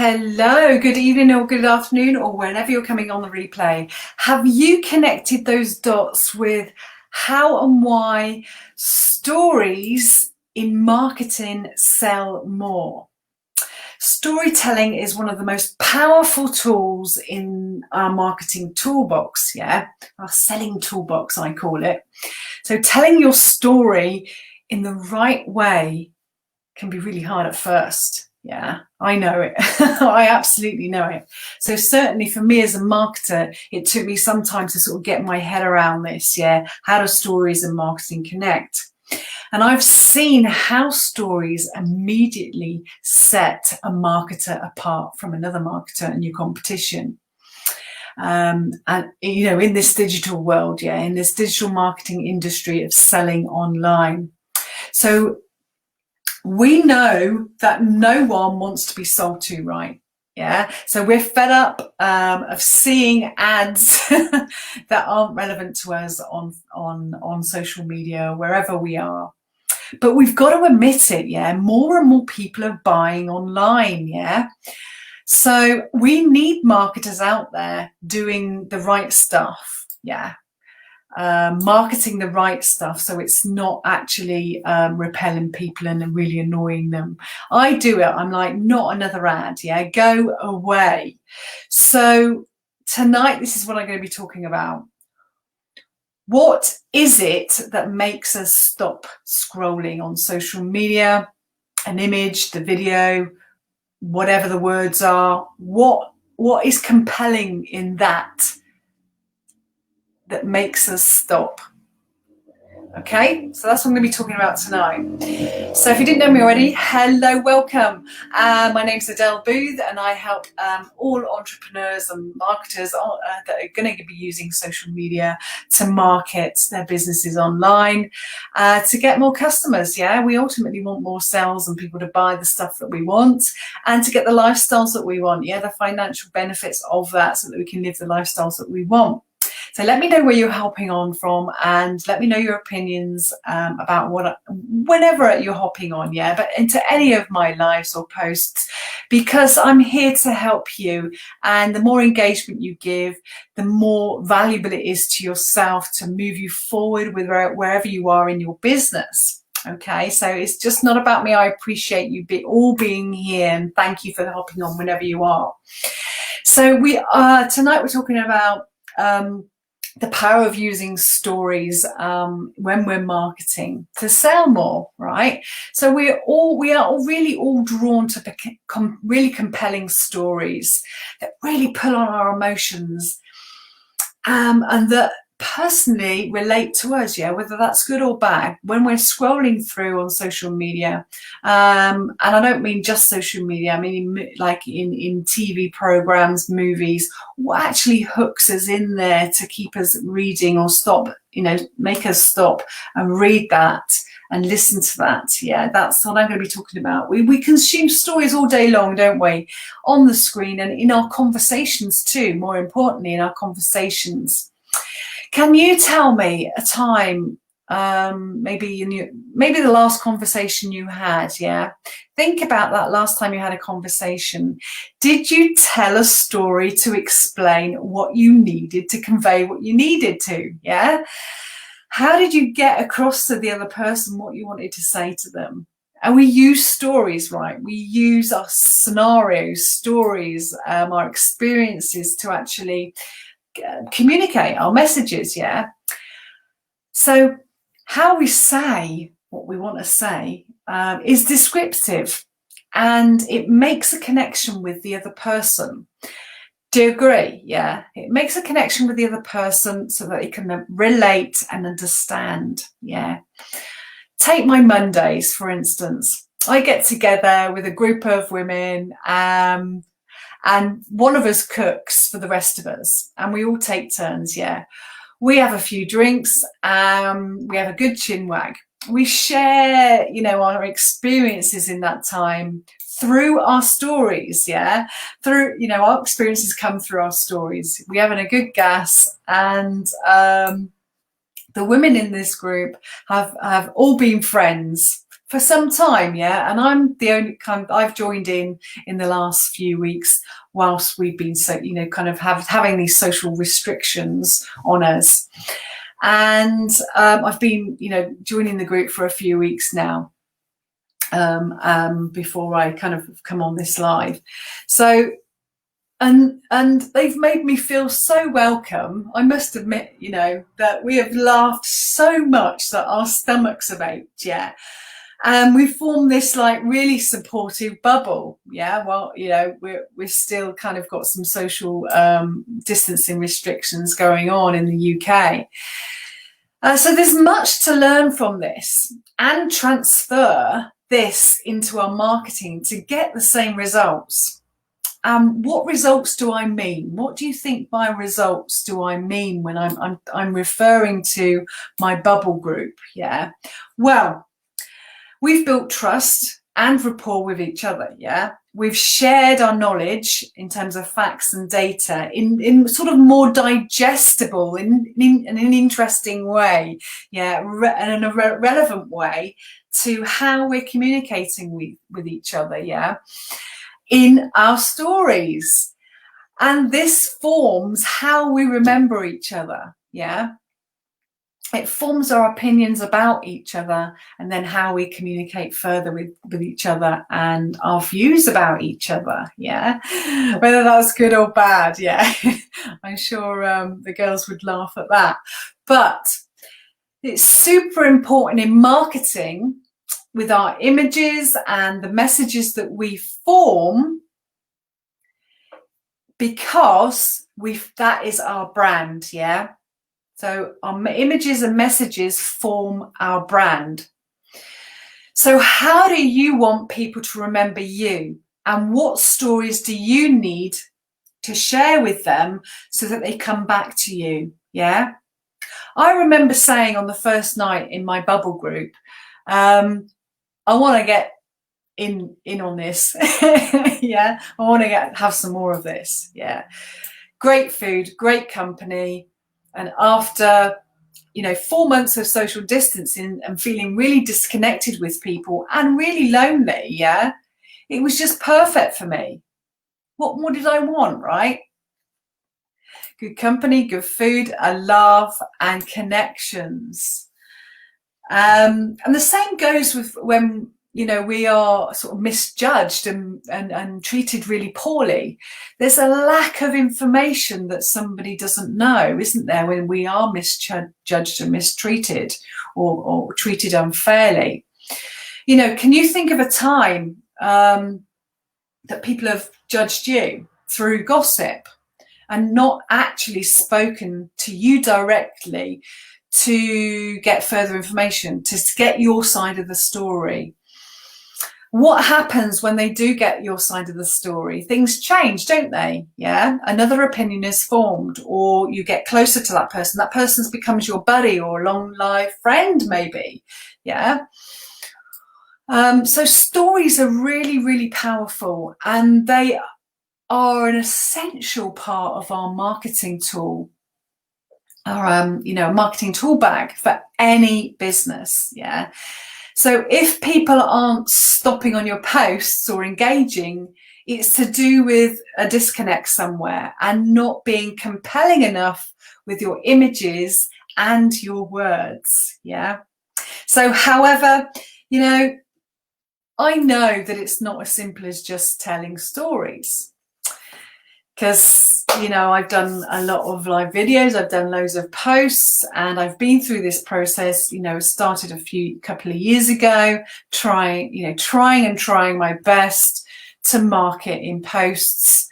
Hello, good evening or good afternoon, or whenever you're coming on the replay. Have you connected those dots with how and why stories in marketing sell more? Storytelling is one of the most powerful tools in our marketing toolbox, our selling toolbox, I call it. So telling your story in the right way can be really hard at first. Yeah, I know it. I absolutely know it. So certainly for me as a marketer, it took me some time to sort of get my head around this. How do stories and marketing connect? And I've seen how stories immediately set a marketer apart from another marketer and your competition. And in this digital world, in this digital marketing industry of selling online. So we know that no one wants to be sold to, right? So we're fed up of seeing ads that aren't relevant to us on social media, wherever we are. But we've got to admit it, more and more people are buying online, So we need marketers out there doing the right stuff, marketing the right stuff, so it's not actually repelling people and really annoying them. I do it. I'm like, not another ad. Go away. So tonight, this is what I'm going to be talking about. What is it that makes us stop scrolling on social media? An image, the video, whatever the words are. What is compelling in that makes us stop? Okay, so that's what I'm going to be talking about tonight. So if you didn't know me already, hello, welcome. My name's Adele Booth, and I help all entrepreneurs and marketers that are going to be using social media to market their businesses online, to get more customers. We ultimately want more sales and people to buy the stuff that we want, and to get the lifestyles that we want. The financial benefits of that, so that we can live the lifestyles that we want. So let me know where you're hopping on from, and let me know your opinions about whenever you're hopping on, but into any of my lives or posts, because I'm here to help you. And the more engagement you give, the more valuable it is to yourself to move you forward with wherever you are in your business. Okay, so it's just not about me. I appreciate you all being here, and thank you for hopping on whenever you are. So tonight we're talking about the power of using stories when we're marketing to sell more, right? So we are really all drawn to really compelling stories that really pull on our emotions, and that personally relate to us, whether that's good or bad. When we're scrolling through on social media, and I don't mean just social media, I mean like in TV programs, movies, what actually hooks us in there to keep us reading or make us stop and read that and listen to that. That's what I'm going to be talking about. We consume stories all day long, don't we? On the screen and in our conversations too, more importantly, in our conversations. Can you tell me a time, maybe the last conversation you had, Think about that last time you had a conversation. Did you tell a story to explain what you needed to convey what you needed to, How did you get across to the other person what you wanted to say to them? And we use stories, right? We use our scenarios, stories, our experiences to actually communicate our messages, So how we say what we want to say is descriptive, and it makes a connection with the other person. Do you agree? It makes a connection with the other person so that they can relate and understand. Take my Mondays, for instance. I get together with a group of women, and one of us cooks for the rest of us, and we all take turns. We have a few drinks, we have a good chinwag. We share, our experiences in that time through our stories. Through, our experiences come through our stories. We're having a good gas, and the women in this group have all been friends for some time, yeah, and I'm the only I've joined in the last few weeks whilst we've been kind of having these social restrictions on us, and I've been joining the group for a few weeks now, before I kind of come on this live. So and they've made me feel so welcome. I must admit, that we have laughed so much that our stomachs have ached, yeah. And we formed this like really supportive bubble, yeah. Well, we're still kind of got some social distancing restrictions going on in the UK. So there's much to learn from this and transfer this into our marketing to get the same results. What results do I mean? What do you think by results do I mean when I'm referring to my bubble group? Yeah. Well, we've built trust and rapport with each other. Yeah. We've shared our knowledge in terms of facts and data in sort of more digestible, in an interesting way. Yeah. And in a relevant way to how we're communicating with each other. Yeah. In our stories, and this forms how we remember each other. Yeah, it forms our opinions about each other, and then how we communicate further with each other and our views about each other. Yeah, whether that's good or bad. Yeah, I'm sure the girls would laugh at that, but it's super important in marketing with our images and the messages that we form, because that is our brand. Yeah, so our images and messages form our brand. So how do you want people to remember you, and what stories do you need to share with them so that they come back to you? Yeah, I remember saying on the first night in my bubble group, I want to get in on this. Yeah, I want to have some more of this. Yeah, great food, great company, and after 4 months of social distancing and feeling really disconnected with people and really lonely, yeah, it was just perfect for me. What more did I want, right? Good company, good food, a laugh, and connections. And the same goes with when we are sort of misjudged and treated really poorly. There's a lack of information that somebody doesn't know, isn't there, when we are misjudged and mistreated or treated unfairly? Can you think of a time that people have judged you through gossip and not actually spoken to you directly to get further information, to get your side of the story? What happens when they do get your side of the story? Things change, don't they? Yeah, another opinion is formed, or you get closer to that person. That person becomes your buddy or a long life friend, maybe. Yeah. So stories are really, really powerful, and they are an essential part of our marketing tool, or a marketing tool bag for any business. Yeah. So if people aren't stopping on your posts or engaging, it's to do with a disconnect somewhere and not being compelling enough with your images and your words. Yeah. So however, I know that it's not as simple as just telling stories, because I've done a lot of live videos, I've done loads of posts, and I've been through this process. Started couple of years ago, trying my best to market in posts,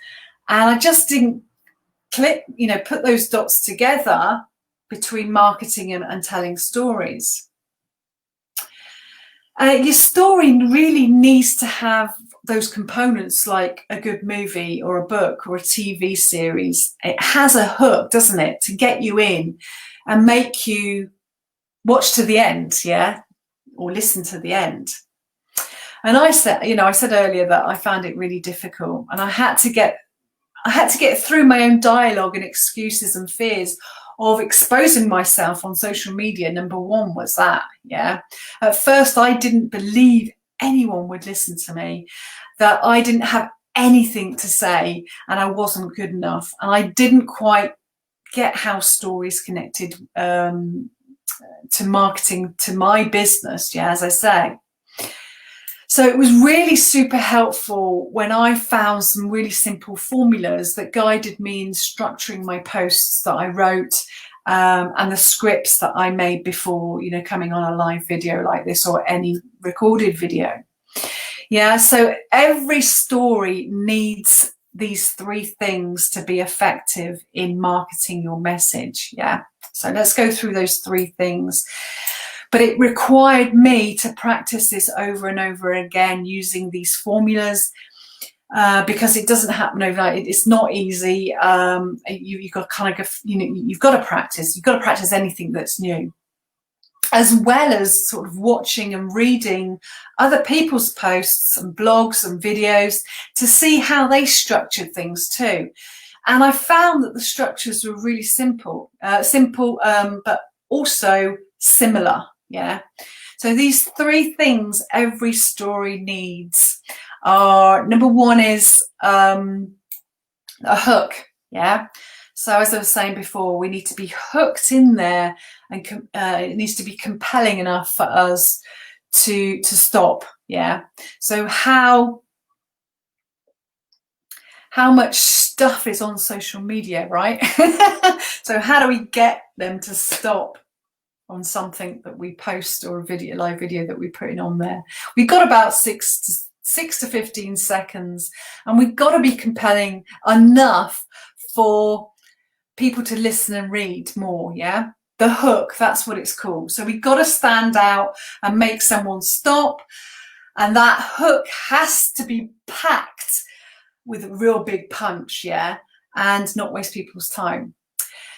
and I just didn't put those dots together between marketing and telling stories. Your story really needs to have those components, like a good movie or a book or a TV series. It has a hook, doesn't it, to get you in and make you watch to the end, yeah, or listen to the end. And I said earlier that I found it really difficult, and I had to get through my own dialogue and excuses and fears of exposing myself on social media, number one was that, yeah. At first, I didn't believe anyone would listen to me, that I didn't have anything to say and I wasn't good enough. And I didn't quite get how stories connected to marketing, to my business, yeah, as I say. So it was really super helpful when I found some really simple formulas that guided me in structuring my posts that I wrote, and the scripts that I made before, you know, coming on a live video like this or any recorded video. Yeah, so every story needs these three things to be effective in marketing your message. Yeah, so let's go through those three things. But it required me to practice this over and over again using these formulas, because it doesn't happen overnight. It's not easy. You've got kind of, you know, you've got to practice. You've got to practice anything that's new, as well as sort of watching and reading other people's posts and blogs and videos to see how they structured things too. And I found that the structures were really simple, but also similar. Yeah. So these three things every story needs are, number one is a hook. Yeah. So as I was saying before, we need to be hooked in there, and it needs to be compelling enough for us to stop. Yeah. So how much stuff is on social media, right? So how do we get them to stop on something that we post, or a video, live video that we're putting on there? We've got about 6 to 15 seconds, and we've got to be compelling enough for people to listen and read more. Yeah, the hook, that's what it's called. So we've got to stand out and make someone stop, and that hook has to be packed with a real big punch, yeah, and not waste people's time.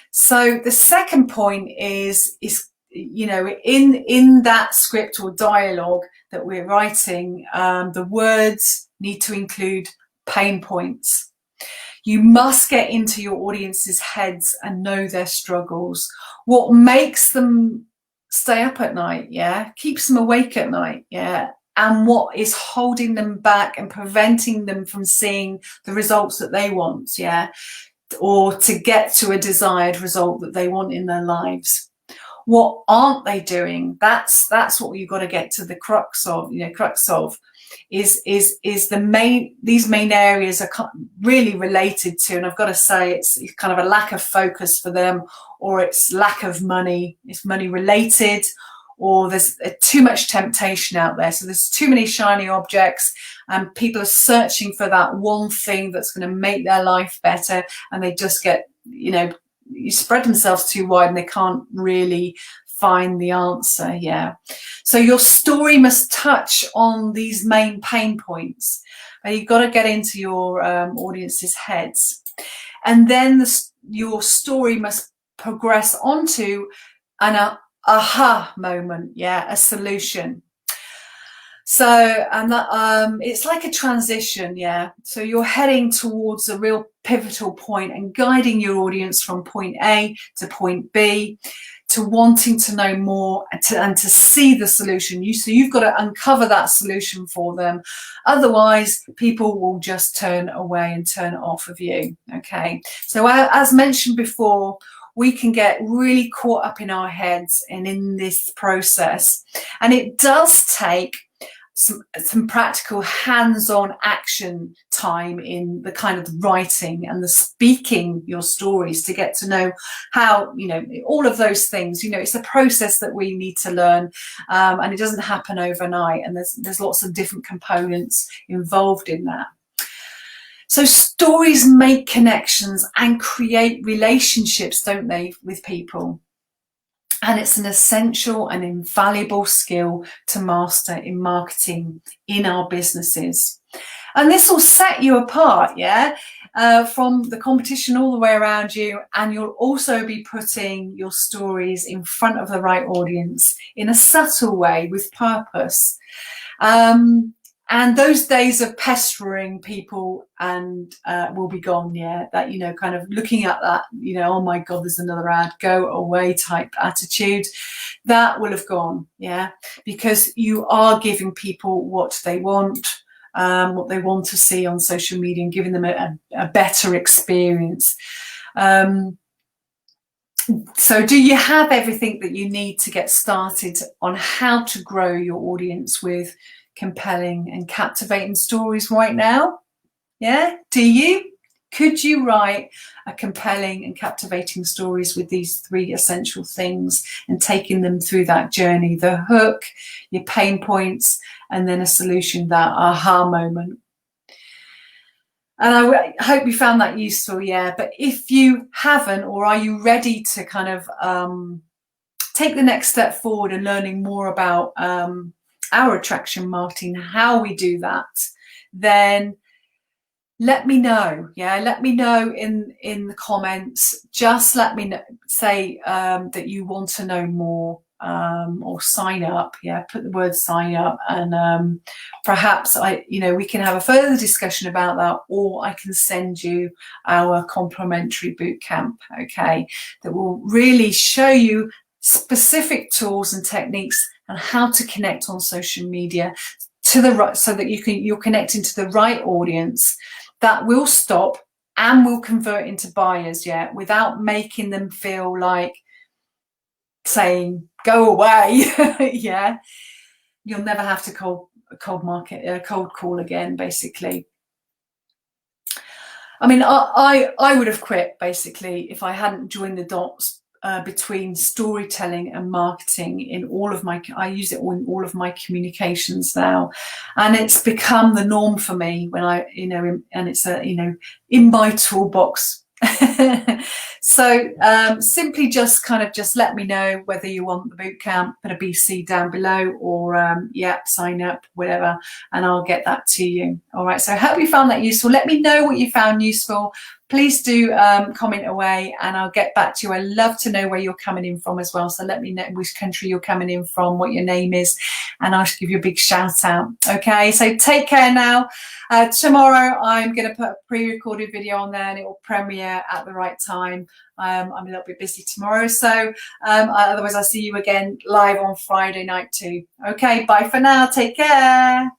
So the second point is you know, in that script or dialogue that we're writing, the words need to include pain points. You must get into your audience's heads and know their struggles. What makes them stay up at night, yeah, keeps them awake at night, yeah, and what is holding them back and preventing them from seeing the results that they want, yeah, or to get to a desired result that they want in their lives. What aren't they doing? That's what you've got to get to the crux of. You know, crux of is these main areas are really related to, and I've got to say it's kind of a lack of focus for them, or it's lack of money. It's money related, or there's too much temptation out there. So there's too many shiny objects, and people are searching for that one thing that's going to make their life better, and they just get, you know, you spread themselves too wide and they can't really find the answer. Yeah. So your story must touch on these main pain points. You've got to get into your audience's heads, and then your story must progress onto an aha moment. Yeah, a solution. So, and that, it's like a transition, yeah. So you're heading towards a real pivotal point and guiding your audience from point A to point B, to wanting to know more and to see the solution. So you've got to uncover that solution for them. Otherwise, people will just turn away and turn off of you. Okay. So as mentioned before, we can get really caught up in our heads and in this process, and it does take some practical hands-on action time in the kind of writing and the speaking your stories to get to know how, you know, all of those things. You know, it's a process that we need to learn, and it doesn't happen overnight, and there's lots of different components involved in that. So stories make connections and create relationships, don't they, with people? And it's an essential and invaluable skill to master in marketing in our businesses. And this will set you apart, yeah, from the competition all the way around you. And you'll also be putting your stories in front of the right audience in a subtle way with purpose. And those days of pestering people and will be gone. Yeah, that, you know, kind of looking at that, you know, oh my God, there's another ad, go away type attitude, that will have gone. Yeah, because you are giving people what they want to see on social media, and giving them a better experience. So do you have everything that you need to get started on how to grow your audience with compelling and captivating stories right now? Yeah, do you? Could you write a compelling and captivating stories with these 3 essential things, and taking them through that journey, the hook, your pain points, and then a solution, that aha moment? And I hope you found that useful, yeah. But if you haven't, or are you ready to kind of take the next step forward and learning more about our attraction marketing, how we do that, then let me know. Yeah, let me know in the comments. Just let me know, say that you want to know more, or sign up. Yeah, put the word sign up, and perhaps we can have a further discussion about that, or I can send you our complimentary boot camp, okay, that will really show you specific tools and techniques and how to connect on social media to the right, so that you're connecting to the right audience that will stop and will convert into buyers, yeah, without making them feel like saying go away. Yeah, you'll never have to cold call again, basically. I mean, I would have quit basically if I hadn't joined the dots between storytelling and marketing in all of my, I use it in all of my communications now, and it's become the norm for me when and it's in my toolbox. So simply just let me know whether you want the boot camp, put a BC down below, or sign up, whatever, and I'll get that to you. All right, so I hope you found that useful. Let me know what you found useful. Please do comment away, and I'll get back to you. I love to know where you're coming in from as well, so let me know which country you're coming in from, what your name is, and I'll give you a big shout out. Okay, so take care now. Tomorrow I'm going to put a pre-recorded video on there, and it will premiere at the right time. I'm a little bit busy tomorrow, so otherwise I'll see you again live on Friday night too. Okay, bye for now. Take care.